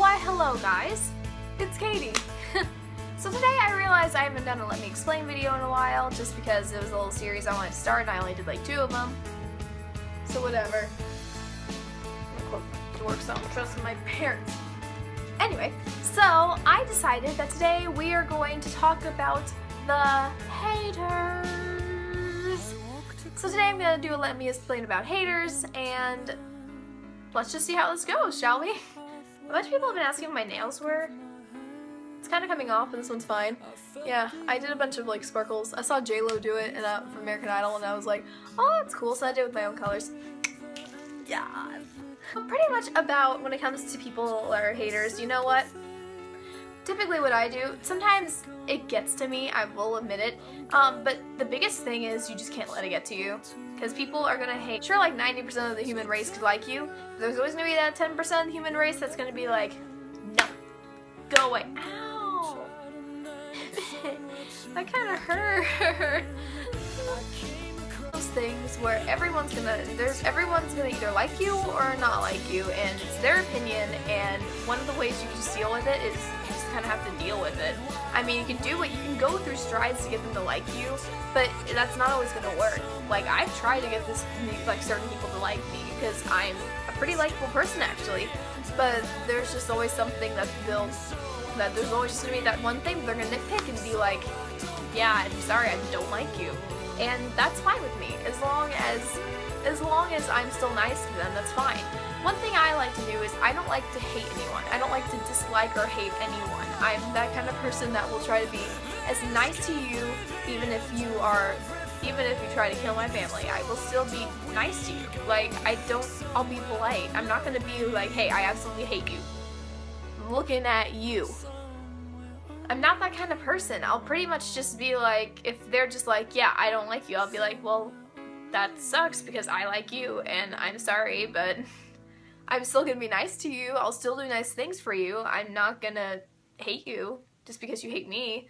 Why hello guys, it's Katie. So today I realized I haven't done a Let Me Explain video in a while just because it was a little series I wanted to start and I only did like 2 of them. So whatever. I'm gonna close the door because I don't trust my parents. Anyway, so I decided that today we are going to talk about the haters. So today I'm going to do a Let Me Explain about haters, and let's just see how this goes, shall we? A bunch of people have been asking if my nails were. It's kind of coming off, but this one's fine. Yeah, I did a bunch of like sparkles. I saw J-Lo do it from American Idol, and I was like, oh, that's cool, so I did it with my own colors. Yeah. Pretty much about when it comes to people or haters, you know what? Typically what I do, sometimes it gets to me, I will admit it, but the biggest thing is you just can't let it get to you. Because people are gonna hate. Sure, like 90% of the human race could like you, but there's always gonna be that 10% of the human race that's gonna be like, no, go away. Ow! That kinda hurt. Those things where everyone's gonna either like you or not like you, and it's their opinion, and one of the ways you just deal with it is you just kind of have to deal with it. I mean, you can go through strides to get them to like you, but that's not always gonna work. Like, I've tried to get certain people to like me because I'm a pretty likable person actually, but there's just always something that there's always just gonna be that one thing they're gonna nitpick and be like, yeah, I'm sorry, I don't like you. And that's fine with me, as long as I'm still nice to them, that's fine. One thing I like to do is I don't like to hate anyone. I don't like to dislike or hate anyone. I'm that kind of person that will try to be as nice to you, even if you try to kill my family. I will still be nice to you. Like, I'll be polite. I'm not gonna be like, hey, I absolutely hate you. I'm looking at you. I'm not that kind of person. I'll pretty much just be like, if they're just like, yeah, I don't like you, I'll be like, well, that sucks because I like you and I'm sorry, but I'm still gonna be nice to you. I'll still do nice things for you. I'm not gonna hate you just because you hate me.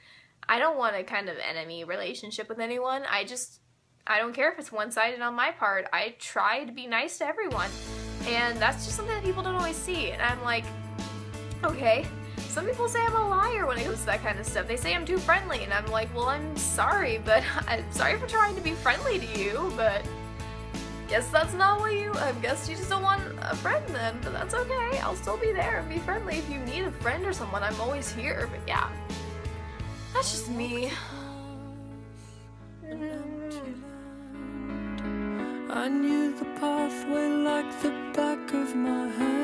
I don't want a kind of enemy relationship with anyone. I don't care if it's one-sided on my part. I try to be nice to everyone, and that's just something that people don't always see, and I'm like, okay. Some people say I'm a liar when it comes to that kind of stuff. They say I'm too friendly, and I'm like, well, I'm sorry, but I'm sorry for trying to be friendly to you, but guess that's not what I guess you just don't want a friend then, but that's okay. I'll still be there and be friendly. If you need a friend or someone, I'm always here, but yeah. That's just me. I knew the pathway like the back of my hand.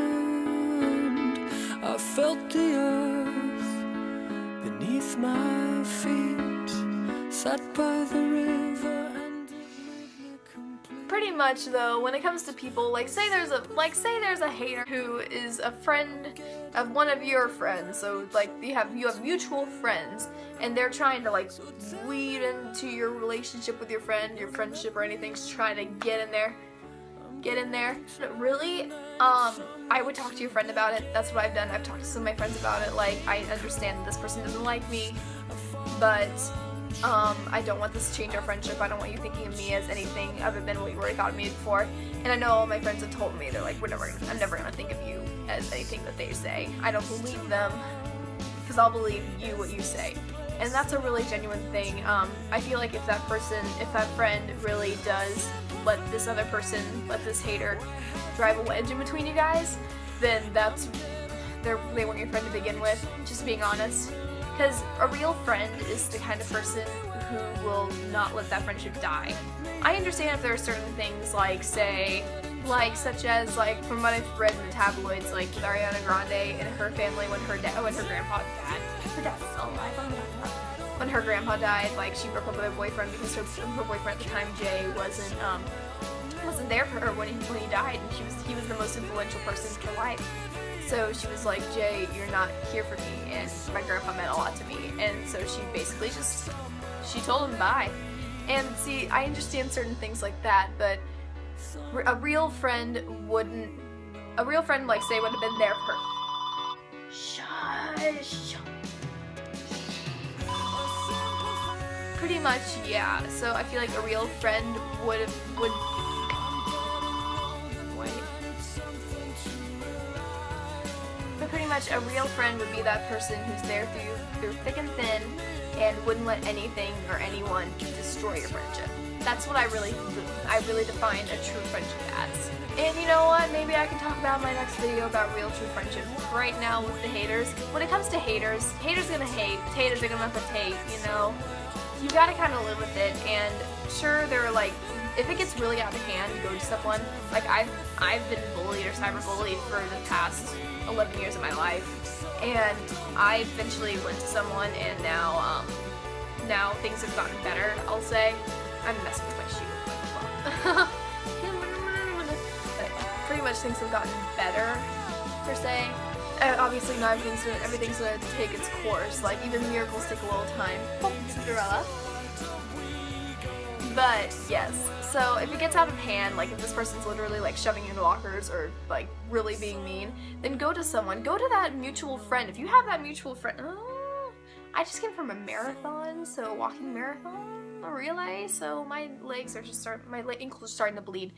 I felt the earth beneath my feet, sat by the river and pretty much though, when it comes to people, like say there's a hater who is a friend of one of your friends, so like you have mutual friends, and they're trying to like weed into your relationship with your friend, your friendship or anything, just trying to get in there. Really, I would talk to your friend about it. That's what I've done. I've talked to some of my friends about it. Like, I understand that this person doesn't like me, but I don't want this to change our friendship. I don't want you thinking of me as anything other than what you already thought of me before. And I know all my friends have told me, they're like, I'm never gonna think of you as anything that they say. I don't believe them, because I'll believe you what you say. And that's a really genuine thing. I feel like if that friend really does let this hater drive a wedge in between you guys, then they weren't your friend to begin with, just being honest. Because a real friend is the kind of person who will not let that friendship die. I understand if there are certain things such as from what I've read in the tabloids, like with Ariana Grande and her family when her dad's still alive. When her grandpa died, like she broke up with her boyfriend because her boyfriend at the time, Jay, wasn't there for her when he died, and he was the most influential person in her life. So she was like, Jay, you're not here for me, and my grandpa meant a lot to me, and so she basically she told him bye. And see, I understand certain things like that, but a real friend like say would have been there for her. Shush. Pretty much, yeah. So I feel like a real friend would much a real friend would be that person who's there through thick and thin and wouldn't let anything or anyone destroy your friendship. That's what I really define a true friendship as. And you know what, maybe I can talk about in my next video about real true friendship. Right now with the haters, when it comes to haters gonna hate, haters are gonna hate, you know. You gotta kind of live with it, and sure, they're like, if it gets really out of hand, you go to someone, like I've been bullied or cyberbullied for the past 11 years of my life, and I eventually went to someone, and now things have gotten better, I'll say. I'm messing with my shoe. But pretty much things have gotten better, per se. Obviously not everything's gonna take its course, like even miracles take a little time. Oh, Cinderella. But yes, so if it gets out of hand, like if this person's literally like shoving you into lockers or like really being mean, then go to someone, go to that mutual friend. If you have that mutual friend, I just came from a marathon, so walking marathon, really, so my legs are just my ankles are starting to bleed.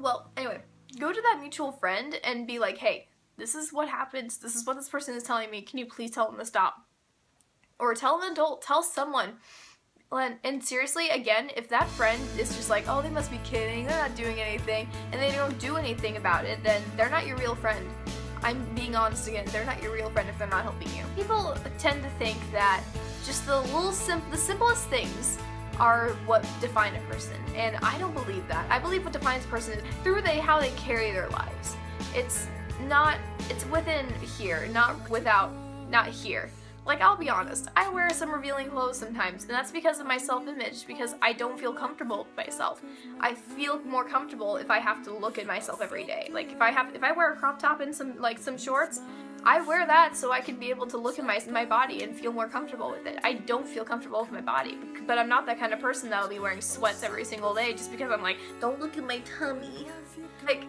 Well, anyway, go to that mutual friend and be like, hey, this is what happens, this is what this person is telling me, can you please tell them to stop? Or tell an adult, tell someone. And seriously, again, if that friend is just like, oh, they must be kidding, they're not doing anything, and they don't do anything about it, then they're not your real friend. I'm being honest again, they're not your real friend if they're not helping you. People tend to think that just the simplest things are what define a person, and I don't believe that. I believe what defines a person is through how they carry their lives. It's within here, not here. Like, I'll be honest, I wear some revealing clothes sometimes, and that's because of my self-image, because I don't feel comfortable with myself. I feel more comfortable if I have to look at myself every day. Like, if I wear a crop top and some shorts, I wear that so I can be able to look at my body and feel more comfortable with it. I don't feel comfortable with my body, but I'm not that kind of person that'll be wearing sweats every single day just because I'm like, don't look at my tummy. Like,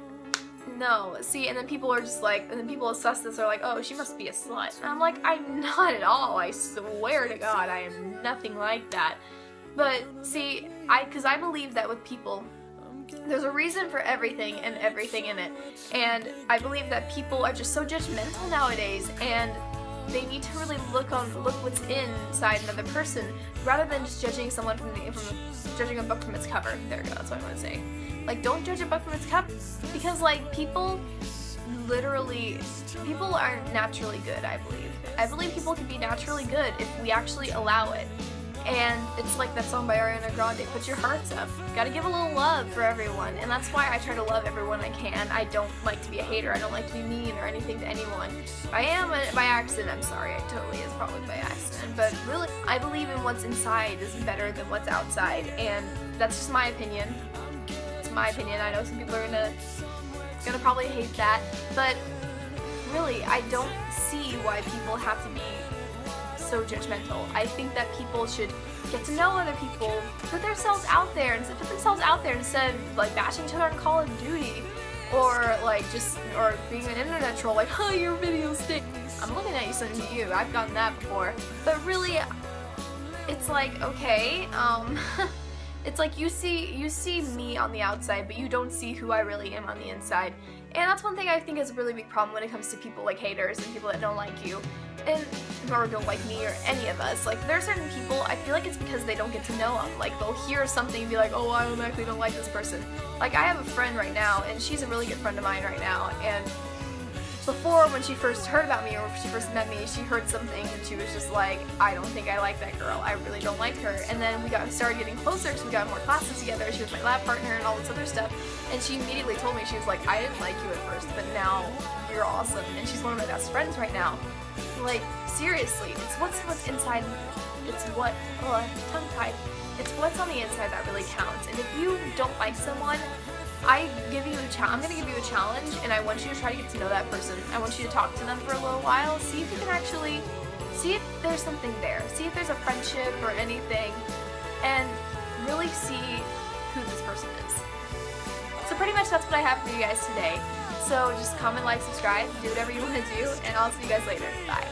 no, see, and then people are just like, and then people assess this, are like, oh, she must be a slut. And I'm like, I'm not at all, I swear to God, I am nothing like that. But, see, because I believe that with people, there's a reason for everything and everything in it. And I believe that people are just so judgmental nowadays, and they need to really look what's inside another person, rather than just judging someone judging a book from its cover. There we go, that's what I want to say. Like, don't judge a book from its cover, because like people aren't naturally good, I believe. I believe people can be naturally good if we actually allow it. And it's like that song by Ariana Grande, put your hearts up. Gotta give a little love for everyone, and that's why I try to love everyone I can. I don't like to be a hater, I don't like to be mean or anything to anyone. If I am by accident, I'm sorry, it totally is probably by accident, but really, I believe in what's inside is better than what's outside, and that's just my opinion. It's my opinion. I know some people are gonna probably hate that, but really, I don't see why people have to be so judgmental. I think that people should get to know other people, put themselves out there instead of like bashing each other on Call of Duty, or like or being an internet troll, like, oh, your video stink. I'm looking at you, sending to you. I've gotten that before. But really, it's like, okay, it's like you see me on the outside, but you don't see who I really am on the inside. And that's one thing I think is a really big problem when it comes to people like haters and people that don't like you. Or don't like me or any of us. Like, there are certain people, I feel like it's because they don't get to know them. Like, they'll hear something and be like, oh, I automatically don't like this person. Like, I have a friend right now, and she's a really good friend of mine right now, and before, when she first heard about me, or when she first met me, she heard something, and she was just like, I don't think I like that girl. I really don't like her. And then we started getting closer, because we got more classes together. She was my lab partner and all this other stuff, and she immediately told me, she was like, I didn't like you at first, but now you're awesome. And she's one of my best friends right now. Like, seriously, it's what's inside, it's what, tongue-tied, it's what's on the inside that really counts. And if you don't like someone, I'm gonna give you a challenge, and I want you to try to get to know that person. I want you to talk to them for a little while, see if you can actually, see if there's something there, see if there's a friendship or anything, and really see who this person is. So pretty much that's what I have for you guys today. So just comment, like, subscribe, do whatever you want to do, and I'll see you guys later. Bye.